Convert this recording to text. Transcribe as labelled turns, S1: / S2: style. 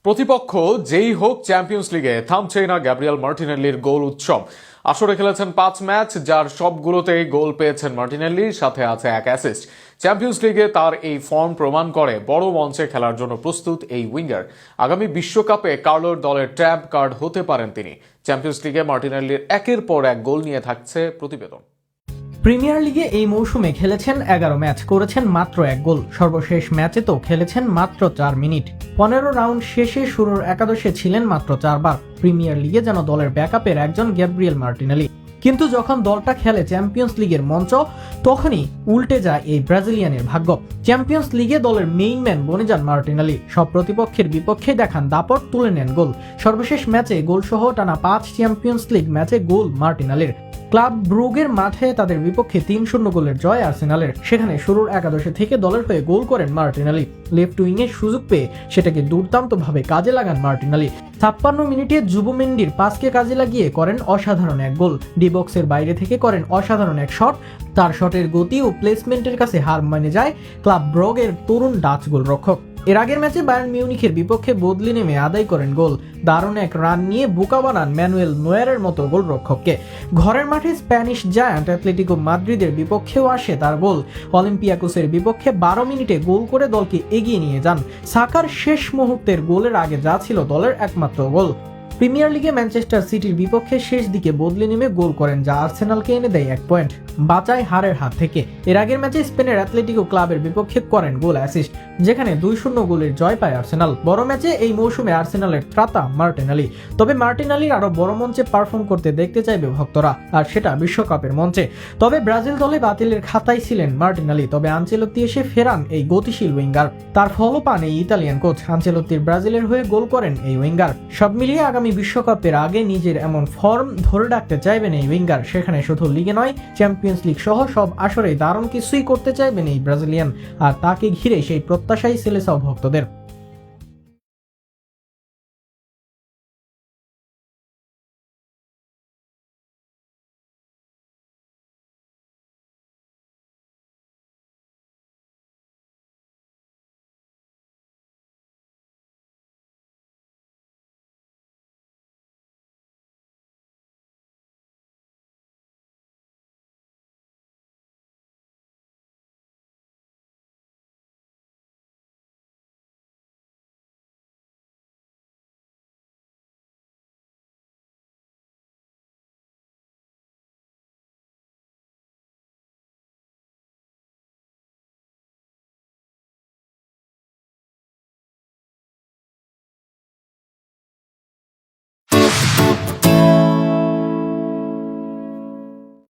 S1: প্রতিপক্ষ যেই হোক চ্যাম্পিয়ন্স লিগে থামছেই না গ্যাব্রিয়েল মার্টিনেল্লির গোল উৎসব। আসরে খেলেছেন 5 ম্যাচ, যার সবগুলোতেই গোল পেয়েছেন মার্টিনেল্লি, সাথে আছে 1 অ্যাসিস্ট। চ্যাম্পিয়ন্স লিগে তার এই ফর্ম প্রমাণ করে বড় মঞ্চে খেলার জন্য প্রস্তুত এই উইঙ্গার। আগামী বিশ্বকাপে কার্লোর দলের ট্র্যাম্প কার্ড হতে পারেন তিনি। চ্যাম্পিয়ন্স লিগে মার্টিনেল্লির একের পর এক গোল নিয়ে থাকছে প্রতিবেদন।
S2: প্রিমিয়ার লিগে এই মৌসুমে খেলেছেন 11 ম্যাচ, করেছেন মাত্র 1 গোল। সর্বশেষ ম্যাচে তো খেলেছেন মাত্র 4 মিনিট। 15 রাউন্ড শেষে শুরুর একাদশে ছিলেন মাত্র 4 বার। প্রিমিয়ার লিগে যেন দলের ব্যাকআপের একজন গ্যাব্রিয়েল মার্টিনেল্লি। কিন্তু যখন দলটা খেলে চ্যাম্পিয়ন্স লিগের মঞ্চ, তখনই উল্টে যায় এই ব্রাজিলিয়ানের ভাগ্য। চ্যাম্পিয়ন্স লিগে দলের মেইন ম্যান বনে যান মার্টিনেল্লি। সব প্রতিপক্ষের বিপক্ষে দেখান দাপট, তুলে নেন গোল। সর্বশেষ ম্যাচে গোলসহ টানা 5 চ্যাম্পিয়ন্স লিগ ম্যাচে গোল মার্টিনেল্লির। ক্লাব ব্রুগের মাঠে তাদের বিপক্ষে 3-0 গোলের জয় আর্সেনালের। সেখানে শুরুর একাদশে থেকে দলের হয়ে গোল করেন মার্টিনেল্লি। লেফট উইংয়ে সুযোগ পেয়ে সেটাকে দুর্দান্তভাবে কাজে লাগান মার্টিনেল্লি। 56 মিনিটে জুবোমেন্ডির পাসকে কাজে লাগিয়ে করেন অসাধারণ এক গোল। ডি বক্সের বাইরে থেকে করেন অসাধারণ এক শট। তার শটের গতি ও প্লেসমেন্টের কাছে হার মেনে যায় ক্লাব ব্রুগের তরুণ ডাচ গোলরক্ষক। এর আগের ম্যাচে বায়ার্ন মিউনিখের বিপক্ষে বদলি নেমে আদায় করেন গোল। দারুণ এক রান নিয়ে বোকা বানান ম্যানুয়েল নোয়েরের মতো গোলরক্ষককে। ঘরের মাঠে স্প্যানিশ জায়ান্ট অ্যাটলেটিকো মাদ্রিদের বিপক্ষেও আসে তার গোল। অলিম্পিয়াকোসের বিপক্ষে 12 মিনিটে গোল করে দলকে এগিয়ে নিয়ে যান। সাকার শেষ মুহূর্তের গোলের আগে যা ছিল দলের একমাত্র গোল। প্রিমিয়ার লিগে ম্যানচেস্টার সিটির বিপক্ষে শেষ দিকে বদলে নেমে গোল করেন, যা আর্সেনালকে এনে দেয় 1 পয়েন্ট, বাঁচায় হারের হাত থেকে। এর আগের ম্যাচে স্পেনের অ্যাটলেটিকো ক্লাবের বিপক্ষে করেন গোল অ্যাসিস্ট, যেখানে 2-0 গোলের জয় পায় আর্সেনাল। বড় ম্যাচে এই মৌসুমে আর্সেনালের ত্রাতা মার্টিনেল্লি। তবে মার্টিনেল্লির আরো বড় মঞ্চে পারফর্ম করতে দেখতে চাইবে ভক্তরা, আর সেটা বিশ্বকাপের মঞ্চে। তবে ব্রাজিল দলে বাতিলের খাতায় ছিলেন মার্টিনেল্লি। তবে আনচেলত্তি এসে ফেরান এই গতিশীল উইঙ্গার। তার ফলও পান এই ইতালিয়ান কোচ। আনচেলত্তির ব্রাজিলের হয়ে গোল করেন এই উইঙ্গার। সব মিলিয়ে আগামী বিশ্বকাপের আগে নিজের এমন ফর্ম ধরে রাখতে চাইবেন এই উইঙ্গার। সেখানে শুধু লিগে নয়, চ্যাম্পিয়ন্স লিগ সহ সব আসরে দারুণ কিছুই করতে চাইবেন এই ব্রাজিলিয়ান। আর তাকে ঘিরে সেই প্রত্যাশাই সেলেসাও ভক্তদের।